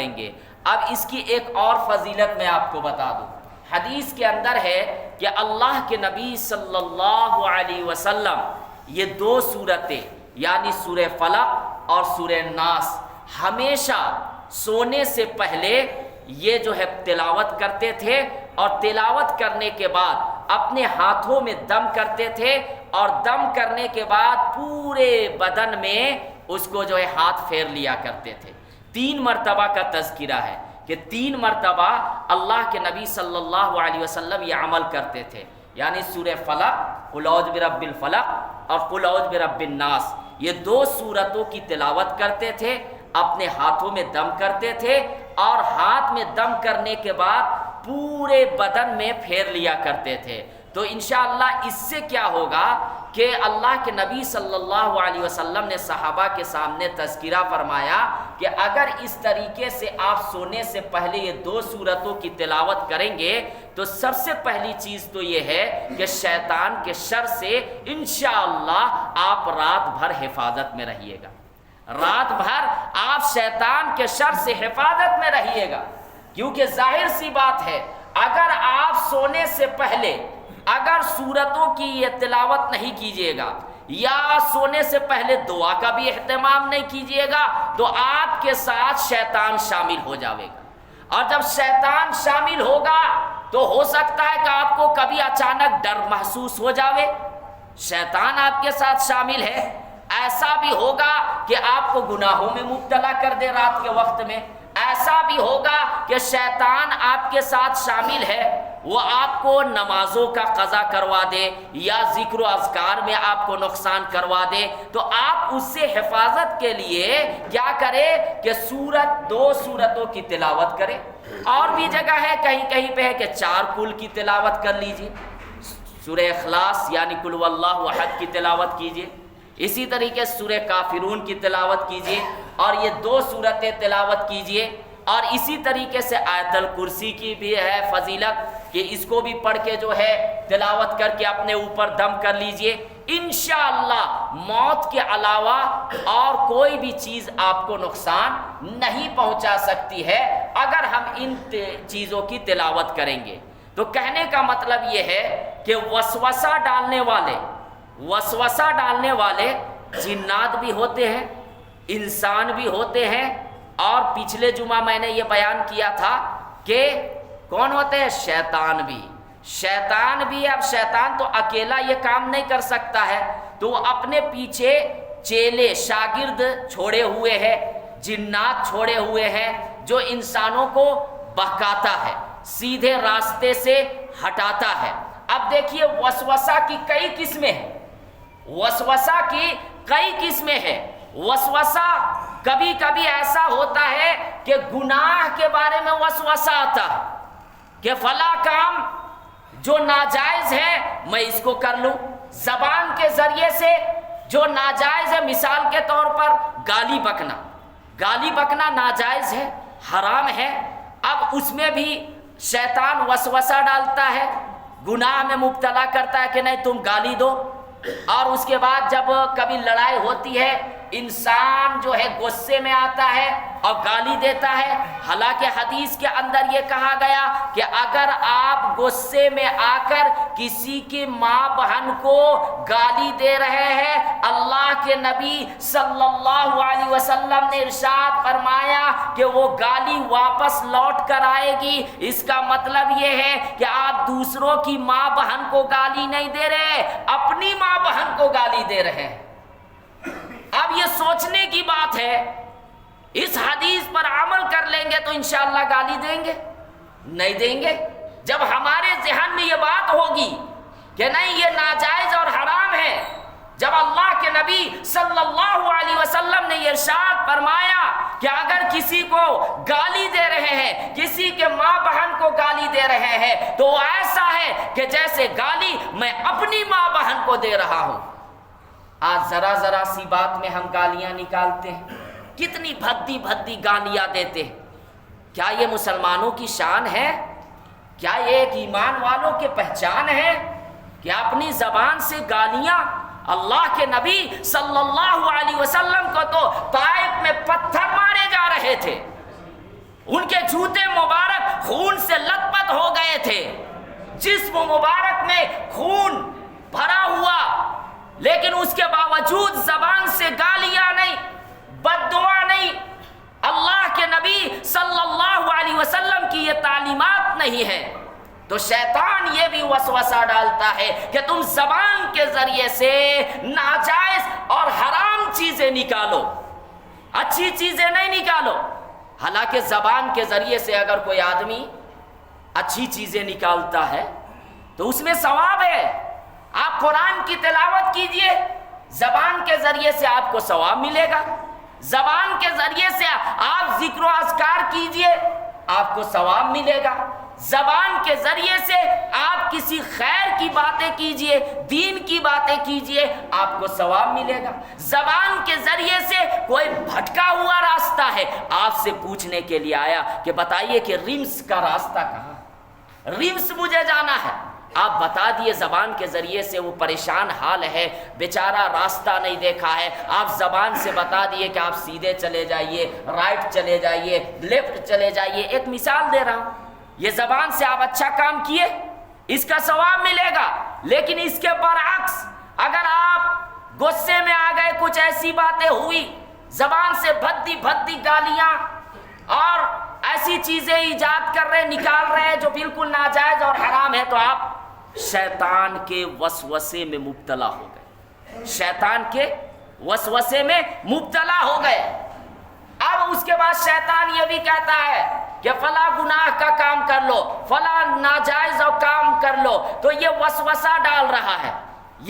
دیں گے۔ اب اس کی ایک اور فضیلت میں آپ کو بتا دوں، حدیث کے اندر ہے کہ اللہ کے نبی صلی اللہ علیہ وسلم یہ دو سورتیں یعنی سورہ فلق اور سورہ ناس ہمیشہ سونے سے پہلے یہ جو ہے تلاوت کرتے تھے، اور تلاوت کرنے کے بعد اپنے ہاتھوں میں دم کرتے تھے، اور دم کرنے کے بعد پورے بدن میں اس کو جو ہے ہاتھ پھیر لیا کرتے تھے۔ 3 مرتبہ کا تذکرہ ہے کہ 3 مرتبہ اللہ کے نبی صلی اللہ علیہ وسلم یہ عمل کرتے تھے، یعنی سورہ فلق، قل اعوذ برب الفلق اور قل اعوذ برب الناس، یہ 2 سورتوں کی تلاوت کرتے تھے، اپنے ہاتھوں میں دم کرتے تھے، اور ہاتھ میں دم کرنے کے بعد پورے بدن میں پھیر لیا کرتے تھے۔ تو انشاءاللہ اس سے کیا ہوگا کہ اللہ کے نبی صلی اللہ علیہ وسلم نے صحابہ کے سامنے تذکرہ فرمایا کہ اگر اس طریقے سے آپ سونے سے پہلے یہ 2 سورتوں کی تلاوت کریں گے تو سب سے پہلی چیز تو یہ ہے کہ شیطان کے شر سے انشاءاللہ آپ رات بھر حفاظت میں رہیے گا، رات بھر آپ شیطان کے شر سے حفاظت میں رہیے گا، کیونکہ ظاہر سی بات ہے اگر آپ سونے سے پہلے اگر سورتوں کی یہ تلاوت نہیں کیجیے گا یا سونے سے پہلے دعا کا بھی اہتمام نہیں کیجیے گا تو آپ کے ساتھ شیطان شامل ہو جاوے گا، اور جب شیطان شامل ہوگا تو ہو سکتا ہے کہ آپ کو کبھی اچانک ڈر محسوس ہو جاوے، شیطان آپ کے ساتھ شامل ہے، ایسا بھی ہوگا کہ آپ کو گناہوں میں مبتلا کر دے رات کے وقت میں، ایسا بھی ہوگا کہ شیطان آپ کے ساتھ شامل ہے، وہ آپ کو نمازوں کا قضا کروا دے یا ذکر و اذکار میں آپ کو نقصان کروا دے، تو آپ اس سے حفاظت کے لیے کیا کرے کہ 2 سورتوں کی تلاوت کرے۔ اور بھی جگہ ہے کہیں کہیں پہ ہے کہ 4 قل کی تلاوت کر لیجئے، سورہ اخلاص یعنی قل هو اللہ احد کی تلاوت کیجئے، اسی طریقے سورہ کافرون کی تلاوت کیجئے، اور یہ 2 سورتیں تلاوت کیجئے، اور اسی طریقے سے آیت الکرسی کی بھی ہے فضیلت کہ اس کو بھی پڑھ کے جو ہے تلاوت کر کے اپنے اوپر دم کر لیجئے، انشاءاللہ موت کے علاوہ اور کوئی بھی چیز آپ کو نقصان نہیں پہنچا سکتی ہے اگر ہم ان چیزوں کی تلاوت کریں گے۔ تو کہنے کا مطلب یہ ہے کہ وسوسہ ڈالنے والے جنات بھی ہوتے ہیں، انسان بھی ہوتے ہیں، اور پچھلے جمعہ میں نے یہ بیان کیا تھا کہ کون ہوتے ہیں؟ شیطان بھی۔ اب شیطان تو اکیلا یہ کام نہیں کر سکتا ہے، تو وہ اپنے پیچھے چیلے شاگرد چھوڑے ہوئے ہیں، جنات چھوڑے ہوئے ہیں جو انسانوں کو بہکاتا ہے، سیدھے راستے سے ہٹاتا ہے۔ اب دیکھیے وسوسہ کی کئی قسمیں ہیں، وسوسہ کبھی کبھی ایسا ہوتا ہے کہ گناہ کے بارے میں وسوسہ آتا ہے کہ فلاں کام جو ناجائز ہے میں اس کو کر لوں، زبان کے ذریعے سے جو ناجائز ہے، مثال کے طور پر گالی بکنا ناجائز ہے، حرام ہے، اب اس میں بھی شیطان وسوسہ ڈالتا ہے، گناہ میں مبتلا کرتا ہے کہ نہیں تم گالی دو، اور اس کے بعد جب کبھی لڑائی ہوتی ہے انسان جو ہے غصے میں آتا ہے اور گالی دیتا ہے۔ حالانکہ حدیث کے اندر یہ کہا گیا کہ اگر آپ غصے میں آ کر کسی کی ماں بہن کو گالی دے رہے ہیں، اللہ کے نبی صلی اللہ علیہ وسلم نے ارشاد فرمایا کہ وہ گالی واپس لوٹ کر آئے گی۔ اس کا مطلب یہ ہے کہ آپ دوسروں کی ماں بہن کو گالی نہیں دے رہے، اپنی ماں بہن کو گالی دے رہے ہیں۔ اب یہ سوچنے کی بات ہے، اس حدیث پر عمل کر لیں گے تو انشاءاللہ گالی دیں گے؟ نہیں دیں گے۔ جب ہمارے ذہن میں یہ بات ہوگی کہ نہیں یہ ناجائز اور حرام ہے، جب اللہ کے نبی صلی اللہ علیہ وسلم نے یہ ارشاد فرمایا کہ اگر کسی کو گالی دے رہے ہیں، کسی کے ماں بہن کو گالی دے رہے ہیں، تو وہ ایسا ہے کہ جیسے گالی میں اپنی ماں بہن کو دے رہا ہوں۔ آج ذرا سی بات میں ہم گالیاں نکالتے ہیں، کتنی بھدی گالیاں دیتے ہیں۔ کیا یہ مسلمانوں کی شان ہے؟ کیا یہ ایک ایمان والوں کی پہچان ہے کہ اپنی زبان سے گالیاں؟ اللہ کے نبی صلی اللہ علیہ وسلم کو تو طائف میں پتھر مارے جا رہے تھے، ان کے جوتے مبارک خون سے لت پت ہو گئے تھے، جسم مبارک میں خون بھرا ہوا، لیکن اس کے باوجود زبان سے گالیاں نہیں، بد دعا نہیں۔ اللہ کے نبی صلی اللہ علیہ وسلم کی یہ تعلیمات نہیں ہے، تو شیطان یہ بھی وسوسہ ڈالتا ہے کہ تم زبان کے ذریعے سے ناجائز اور حرام چیزیں نکالو، اچھی چیزیں نہیں نکالو۔ حالانکہ زبان کے ذریعے سے اگر کوئی آدمی اچھی چیزیں نکالتا ہے تو اس میں ثواب ہے۔ آپ قرآن کی تلاوت کیجئے، زبان کے ذریعے سے آپ کو ثواب ملے گا۔ زبان کے ذریعے سے آپ ذکر و اذکار کیجئے، آپ کو ثواب ملے گا۔ زبان کے ذریعے سے آپ کسی خیر کی باتیں کیجئے، دین کی باتیں کیجئے، آپ کو ثواب ملے گا۔ زبان کے ذریعے سے کوئی بھٹکا ہوا راستہ ہے، آپ سے پوچھنے کے لیے آیا کہ بتائیے کہ رمس کا راستہ کہاں ہے، رمس مجھے جانا ہے، آپ بتا دیے زبان کے ذریعے سے، وہ پریشان حال ہے، بیچارہ راستہ نہیں دیکھا ہے، آپ زبان سے بتا دیے کہ آپ سیدھے چلے جائیے، رائٹ چلے جائیے، لیفٹ چلے جائیے۔ ایک مثال دے رہا ہوں، یہ زبان سے آپ اچھا کام کیے، اس کا ثواب ملے گا، لیکن اس کے برعکس اگر آپ غصے میں آ گئے، کچھ ایسی باتیں ہوئی، زبان سے بھدی بھدی گالیاں اور ایسی چیزیں ایجاد کر رہے، نکال رہے ہیں جو بالکل ناجائز اور حرام ہے، تو آپ شیطان کے وسوسے میں مبتلا ہو گئے، شیطان کے وسوسے میں مبتلا ہو گئے۔ اب اس کے بعد شیطان یہ بھی کہتا ہے کہ فلاں گناہ کا کام کر لو، فلاں ناجائز کام کر لو، تو یہ وسوسہ ڈال رہا ہے،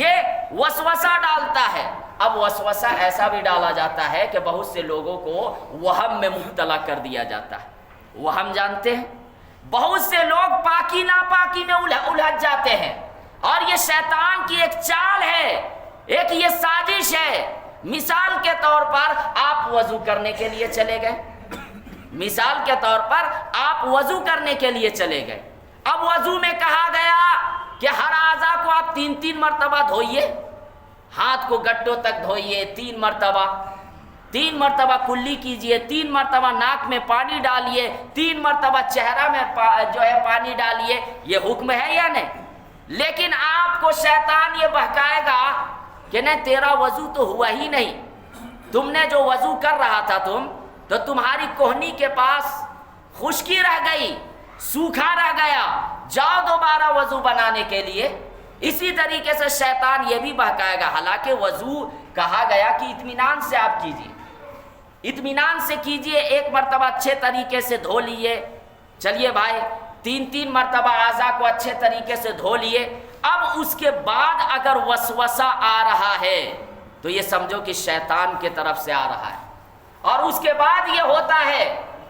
یہ وسوسہ ڈالتا ہے۔ اب وسوسہ ایسا بھی ڈالا جاتا ہے کہ بہت سے لوگوں کو وہم میں مبتلا کر دیا جاتا ہے۔ وہم جانتے ہیں، بہت سے لوگ پاکی ناپاکی میں الجھ جاتے ہیں، اور یہ شیطان کی ایک چال ہے، ایک یہ سازش ہے۔ مثال کے طور پر آپ وضو کرنے کے لیے چلے گئے، مثال کے طور پر آپ وضو کرنے کے لیے چلے گئے، اب وضو میں کہا گیا کہ ہر اعضاء کو آپ 3 مرتبہ دھوئیے، ہاتھ کو گٹوں تک دھوئیے 3 مرتبہ کلی کیجئے، 3 مرتبہ ناک میں پانی ڈالیے، 3 مرتبہ چہرہ میں جو ہے پانی ڈالیے۔ یہ حکم ہے یا نہیں؟ لیکن آپ کو شیطان یہ بہکائے گا کہ نہیں، تیرا وضو تو ہوا ہی نہیں، تم نے جو وضو کر رہا تھا تو تمہاری کوہنی کے پاس خشکی رہ گئی، سوکھا رہ گیا، جاؤ دوبارہ وضو بنانے کے لیے۔ اسی طریقے سے شیطان یہ بھی بہکائے گا، حالانکہ وضو کہا گیا کہ اطمینان سے آپ کیجیے، اطمینان سے کیجیے، 1 مرتبہ اچھے طریقے سے دھو لیے، چلیے بھائی 3 مرتبہ اعضاء کو اچھے طریقے سے دھو لیے۔ اب اس کے بعد اگر وسوسہ آ رہا ہے تو یہ سمجھو کہ شیطان کی طرف سے آ رہا ہے، اور اس کے بعد یہ ہوتا ہے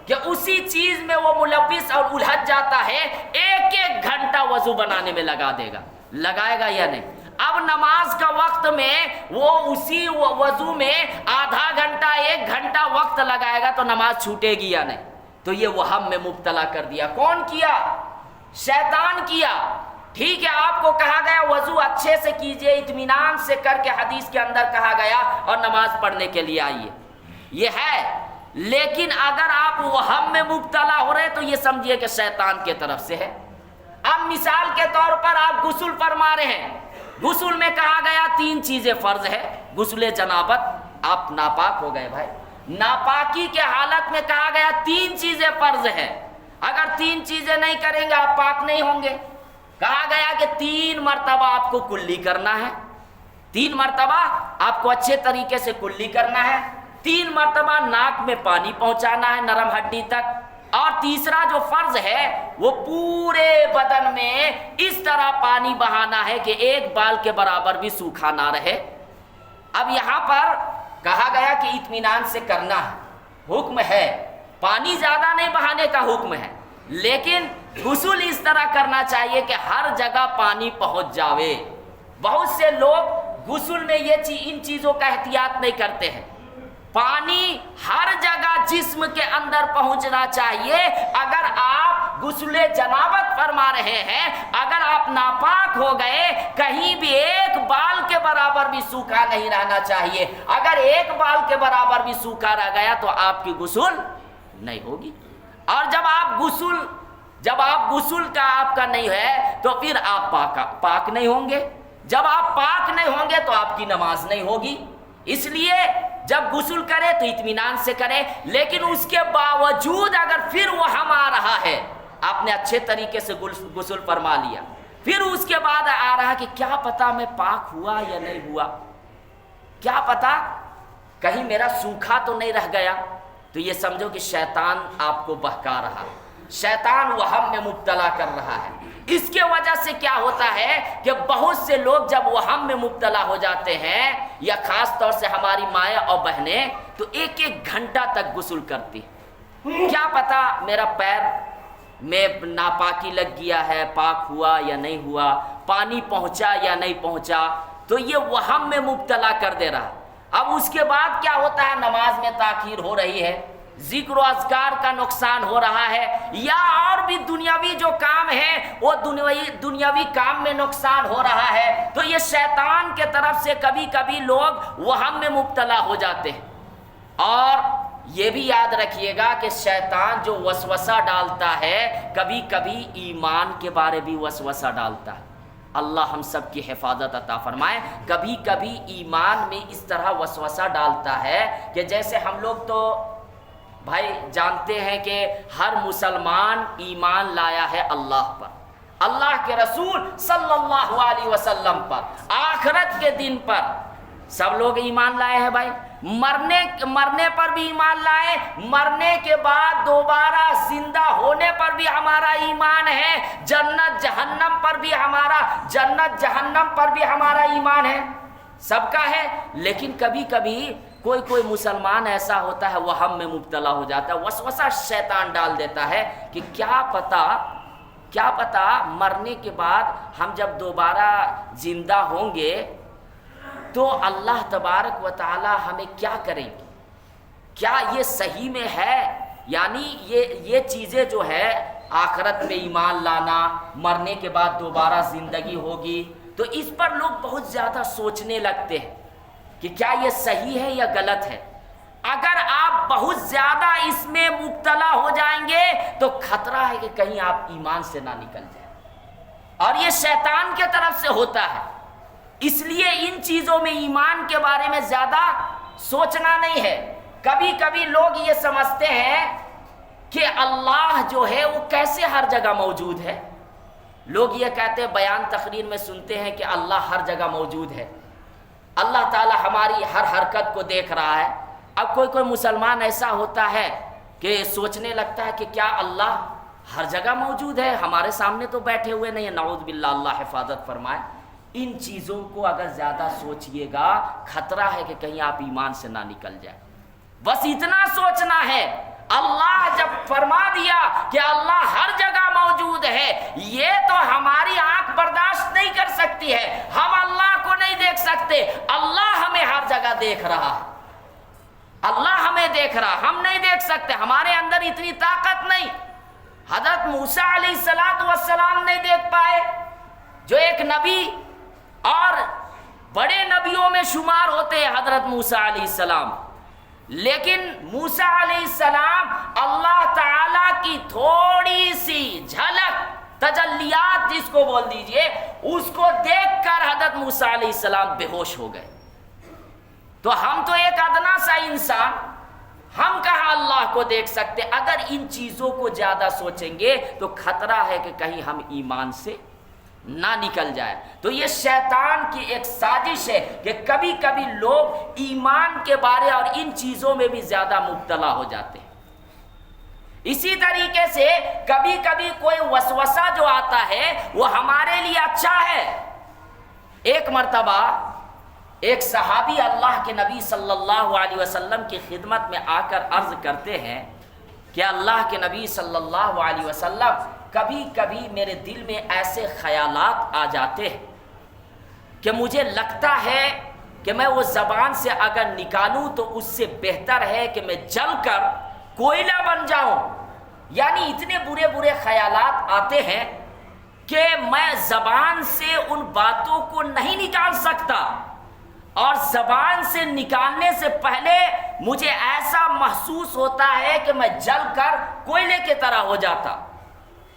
کہ اسی چیز میں وہ ملوث اور الجھ جاتا ہے، 1 گھنٹہ وضو بنانے میں لگا دے گا، لگائے گا یا نہیں؟ اب نماز کا وقت میں وہ اسی وضو میں آدھا گھنٹہ 1 گھنٹہ وقت لگائے گا، تو نماز چھوٹے گی یا نہیں؟ تو یہ وہم میں مبتلا کر دیا۔ کون کیا؟ شیطان کیا۔ ٹھیک ہے، آپ کو کہا گیا وضو اچھے سے کیجئے، اطمینان سے کر کے حدیث کے اندر کہا گیا، اور نماز پڑھنے کے لیے آئیے، یہ ہے۔ لیکن اگر آپ وہم میں مبتلا ہو رہے تو یہ سمجھیے کہ شیطان کی طرف سے ہے۔ اب مثال کے طور پر آپ غسل فرما رہے ہیں، غسل میں کہا گیا 3 چیزیں فرض ہے، غسل جنابت، آپ ناپاک ہو گئے بھائی، ناپاکی کے حالت میں کہا گیا 3 چیزیں فرض ہے، اگر 3 چیزیں نہیں کریں گے آپ پاک نہیں ہوں گے۔ کہا گیا کہ 3 مرتبہ آپ کو کلی کرنا ہے، 3 مرتبہ آپ کو اچھے طریقے سے کلی کرنا ہے، 3 مرتبہ ناک میں پانی پہنچانا ہے نرم ہڈی تک، اور تیسرا جو فرض ہے وہ پورے بدن میں اس طرح پانی بہانا ہے کہ 1 بال کے برابر بھی سوکھا نہ رہے۔ اب یہاں پر کہا گیا کہ اطمینان سے کرنا ہے، حکم ہے، پانی زیادہ نہیں بہانے کا حکم ہے، لیکن غسل اس طرح کرنا چاہیے کہ ہر جگہ پانی پہنچ جاوے۔ بہت سے لوگ غسل میں ان چیزوں کا احتیاط نہیں کرتے ہیں، پانی ہر جگہ جسم کے اندر پہنچنا چاہیے۔ اگر آپ غسل جنابت فرما رہے ہیں، اگر آپ ناپاک ہو گئے، کہیں بھی 1 بال کے برابر بھی سوکھا نہیں رہنا چاہیے۔ اگر 1 بال کے برابر بھی سوکھا رہ گیا تو آپ کی غسل نہیں ہوگی۔ اور جب آپ غسل کا آپ کا نہیں ہے تو پھر آپ پاک نہیں ہوں گے. جب آپ پاک نہیں ہوں گے تو آپ کی نماز نہیں ہوگی. اس لیے جب غسل کرے تو اطمینان سے کرے. لیکن اس کے باوجود اگر پھر وہ ہم آ رہا ہے, آپ نے اچھے طریقے سے غسل فرما لیا, پھر اس کے بعد آ رہا کہ کیا پتا میں پاک ہوا یا نہیں ہوا, کیا پتا کہیں میرا سوکھا تو نہیں رہ گیا, تو یہ سمجھو کہ شیطان آپ کو بہکا رہا, شیطان وہم میں مبتلا کر رہا ہے. اس کے وجہ سے کیا ہوتا ہے کہ بہت سے لوگ جب وہم میں مبتلا ہو جاتے ہیں, یا خاص طور سے ہماری مائیں اور بہنیں, تو 1-1 گھنٹہ تک غسل کرتی. کیا پتا میرا پیر میں ناپاکی لگ گیا ہے, پاک ہوا یا نہیں ہوا, پانی پہنچا یا نہیں پہنچا, تو یہ وہم میں مبتلا کر دے رہا. اب اس کے بعد کیا ہوتا ہے, نماز میں تاخیر ہو رہی ہے, ذکر و اذکار کا نقصان ہو رہا ہے, یا اور بھی دنیاوی جو کام ہے وہ دنیاوی کام میں نقصان ہو رہا ہے. تو یہ شیطان کے طرف سے کبھی کبھی لوگ وہم میں مبتلا ہو جاتے ہیں. اور یہ بھی یاد رکھیے گا کہ شیطان جو وسوسہ ڈالتا ہے, کبھی کبھی ایمان کے بارے بھی وسوسہ ڈالتا ہے. اللہ ہم سب کی حفاظت عطا فرمائے. کبھی کبھی ایمان میں اس طرح وسوسہ ڈالتا ہے کہ جیسے ہم لوگ تو بھائی جانتے ہیں کہ ہر مسلمان ایمان لایا ہے اللہ پر, اللہ کے رسول صلی اللہ علیہ وسلم پر, آخرت کے دن پر سب لوگ ایمان لائے ہیں بھائی. مرنے پر بھی ایمان لائے, مرنے کے بعد دوبارہ زندہ ہونے پر بھی ہمارا ایمان ہے, جنت جہنم پر بھی ہمارا ایمان ہے, سب کا ہے. لیکن کبھی کبھی کوئی مسلمان ایسا ہوتا ہے وہم میں مبتلا ہو جاتا ہے, وسوسہ شیطان ڈال دیتا ہے کہ کیا پتا مرنے کے بعد ہم جب دوبارہ زندہ ہوں گے تو اللہ تبارک و تعالی ہمیں کیا کرے گی, کیا یہ صحیح میں ہے. یعنی یہ چیزیں جو ہے آخرت میں ایمان لانا, مرنے کے بعد دوبارہ زندگی ہوگی, تو اس پر لوگ بہت زیادہ سوچنے لگتے ہیں کہ کیا یہ صحیح ہے یا غلط ہے. اگر آپ بہت زیادہ اس میں مبتلا ہو جائیں گے تو خطرہ ہے کہ کہیں آپ ایمان سے نہ نکل جائیں, اور یہ شیطان کے طرف سے ہوتا ہے. اس لیے ان چیزوں میں ایمان کے بارے میں زیادہ سوچنا نہیں ہے. کبھی کبھی لوگ یہ سمجھتے ہیں کہ اللہ جو ہے وہ کیسے ہر جگہ موجود ہے. لوگ یہ کہتے ہیں, بیان تقریر میں سنتے ہیں کہ اللہ ہر جگہ موجود ہے, اللہ تعالی ہماری ہر حرکت کو دیکھ رہا ہے. اب کوئی مسلمان ایسا ہوتا ہے کہ سوچنے لگتا ہے کہ کیا اللہ ہر جگہ موجود ہے, ہمارے سامنے تو بیٹھے ہوئے نہیں ہیں. نعوذ باللہ, اللہ حفاظت فرمائے. ان چیزوں کو اگر زیادہ سوچئے گا خطرہ ہے کہ کہیں آپ ایمان سے نہ نکل جائیں. بس اتنا سوچنا ہے, اللہ جب فرما دیا کہ اللہ ہر جگہ موجود ہے, یہ تو ہماری آنکھ برداشت نہیں کر سکتی ہے. ہم اللہ کو نہیں دیکھ سکتے, اللہ ہمیں ہر جگہ دیکھ رہا ہے. اللہ ہمیں دیکھ رہا, ہم نہیں دیکھ سکتے, ہمارے اندر اتنی طاقت نہیں. حضرت موسیٰ علیہ السلام نہیں دیکھ پائے, جو ایک نبی اور بڑے نبیوں میں شمار ہوتے ہیں حضرت موسیٰ علیہ السلام. لیکن موسیٰ علیہ السلام اللہ تعالیٰ کی تھوڑی سی جھلک, تجلیات جس کو بول دیجئے, اس کو دیکھ کر حضرت موسیٰ علیہ السلام بے ہوش ہو گئے. تو ہم تو ایک ادنا سا انسان, ہم کہاں اللہ کو دیکھ سکتے. اگر ان چیزوں کو زیادہ سوچیں گے تو خطرہ ہے کہ کہیں ہم ایمان سے نہ نکل جائے. تو یہ شیطان کی ایک سازش ہے کہ کبھی کبھی لوگ ایمان کے بارے اور ان چیزوں میں بھی زیادہ مبتلا ہو جاتے ہیں. اسی طریقے سے کبھی کبھی کوئی وسوسہ جو آتا ہے وہ ہمارے لیے اچھا ہے. ایک مرتبہ ایک صحابی اللہ کے نبی صلی اللہ علیہ وسلم کی خدمت میں آ کر عرض کرتے ہیں کہ اللہ کے نبی صلی اللہ علیہ وسلم, کبھی کبھی میرے دل میں ایسے خیالات آ جاتے ہیں کہ مجھے لگتا ہے کہ میں وہ زبان سے اگر نکالوں تو اس سے بہتر ہے کہ میں جل کر کوئلہ بن جاؤں. یعنی اتنے برے خیالات آتے ہیں کہ میں زبان سے ان باتوں کو نہیں نکال سکتا, اور زبان سے نکالنے سے پہلے مجھے ایسا محسوس ہوتا ہے کہ میں جل کر کوئلے کی طرح ہو جاتا۔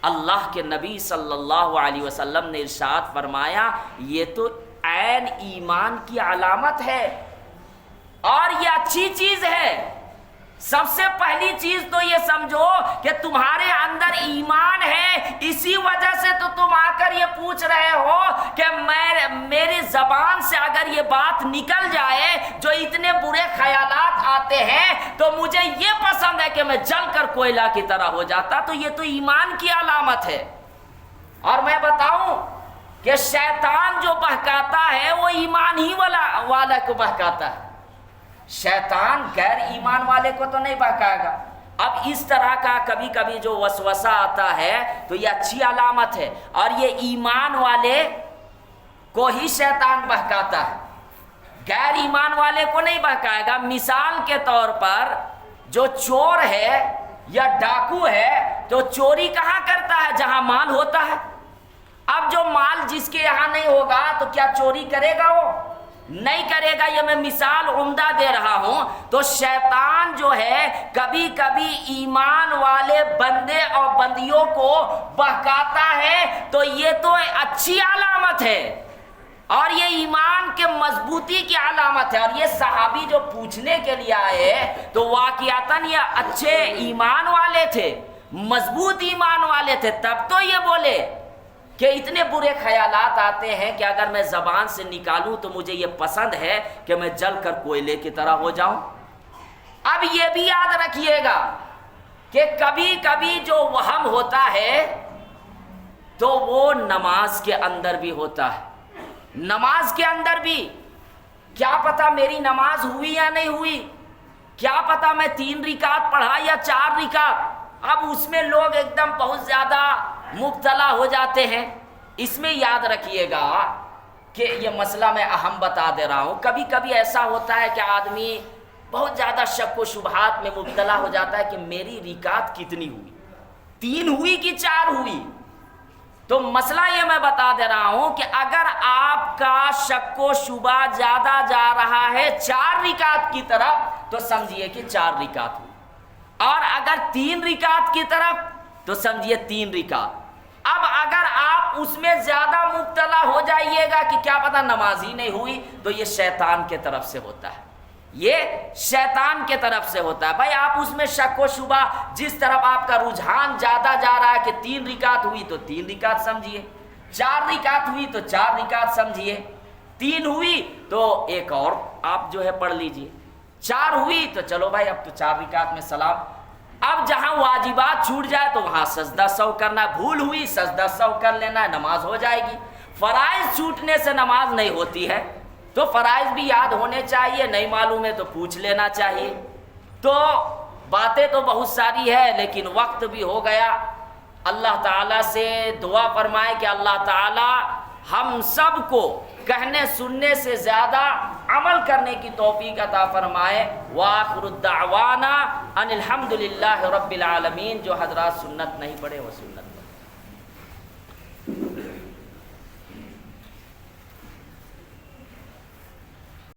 اللہ کے نبی صلی اللہ علیہ وسلم نے ارشاد فرمایا یہ تو عین ایمان کی علامت ہے اور یہ اچھی چیز ہے۔ سب سے پہلی چیز تو یہ سمجھو کہ تمہارے اندر ایمان ہے، اسی وجہ سے تو تم آ کر یہ پوچھ رہے ہو کہ میری زبان سے اگر یہ بات نکل جائے جو اتنے برے خیالات آتے ہیں تو مجھے یہ پسند ہے کہ میں جل کر کوئلہ کی طرح ہو جاتا، تو یہ تو ایمان کی علامت ہے۔ اور میں بتاؤں کہ شیطان جو بہکاتا ہے وہ ایمان ہی والا کو بہکاتا ہے، شیطان غیر ایمان والے کو تو نہیں بہکائے گا۔ اب اس طرح کا کبھی کبھی جو وسوسہ آتا ہے تو یہ اچھی علامت ہے، اور یہ ایمان والے کو ہی شیطان بہکاتا ہے، غیر ایمان والے کو نہیں بہکائے گا۔ مثال کے طور پر جو چور ہے یا ڈاکو ہے تو چوری کہاں کرتا ہے؟ جہاں مال ہوتا ہے۔ اب جو مال جس کے یہاں نہیں ہوگا تو کیا چوری کرے گا؟ وہ نہیں کرے گا۔ یہ میں مثال عمدہ دے رہا ہوں۔ تو شیطان جو ہے کبھی کبھی ایمان والے بندے اور بندیوں کو بہکاتا ہے، تو یہ تو اچھی علامت ہے اور یہ ایمان کے مضبوطی کی علامت ہے۔ اور یہ صحابی جو پوچھنے کے لیے آئے تو واقعتاً یہ اچھے ایمان والے تھے، مضبوط ایمان والے تھے، تب تو یہ بولے کہ اتنے برے خیالات آتے ہیں کہ اگر میں زبان سے نکالوں تو مجھے یہ پسند ہے کہ میں جل کر کوئلے کی طرح ہو جاؤں۔ اب یہ بھی یاد رکھیے گا کہ کبھی کبھی جو وہم ہوتا ہے تو وہ نماز کے اندر بھی ہوتا ہے۔ نماز کے اندر بھی کیا پتہ میری نماز ہوئی یا نہیں ہوئی، کیا پتہ میں 3 رکعت پڑھا یا 4 رکعت۔ اب اس میں لوگ ایک دم بہت زیادہ مبتلا ہو جاتے ہیں۔ اس میں یاد رکھیے گا کہ یہ مسئلہ میں اہم بتا دے رہا ہوں، کبھی کبھی ایسا ہوتا ہے کہ آدمی بہت زیادہ شک و شبہات میں مبتلا ہو جاتا ہے کہ میری رکعت کتنی ہوئی، 3 ہوئی کہ 4 ہوئی۔ تو مسئلہ یہ میں بتا دے رہا ہوں کہ اگر آپ کا شک و شبہ زیادہ جا رہا ہے 4 رکعت کی طرف تو سمجھیے کہ 4 رکعت ہوئی، اور اگر 3 رکعت کی طرف تو سمجھیے 3 رکعت۔ اب اگر آپ اس میں زیادہ مبتلا ہو جائیے گا کہ کیا پتہ نماز ہی نہیں ہوئی، تو یہ شیطان کے طرف سے ہوتا ہے، یہ شیطان کے طرف سے ہوتا ہے۔ بھائی آپ اس میں شک و شبہ، جس طرف آپ کا رجحان زیادہ جا رہا ہے کہ 3 رکعت ہوئی تو 3 رکعت سمجھیے، 4 رکعت ہوئی تو 4 رکعت سمجھیے، 3 ہوئی تو ایک اور آپ جو ہے پڑھ لیجئے، 4 ہوئی تو چلو بھائی اب تو 4 رکعت میں سلام۔ اب جہاں واجبات چھوٹ جائے تو وہاں سجدہ سہو کرنا، بھول ہوئی سجدہ سہو کر لینا، نماز ہو جائے گی۔ فرائض چھوٹنے سے نماز نہیں ہوتی ہے، تو فرائض بھی یاد ہونے چاہیے، نہیں معلوم ہے تو پوچھ لینا چاہیے۔ تو باتیں تو بہت ساری ہے لیکن وقت بھی ہو گیا۔ اللہ تعالیٰ سے دعا فرمائے کہ اللہ تعالیٰ ہم سب کو کہنے سننے سے زیادہ عمل کرنے کی توفیق عطا فرمائے۔ وآخر الدعوانا ان الحمد للہ رب العالمین۔ جو حضرات سنت نہیں پڑھے وہ سنت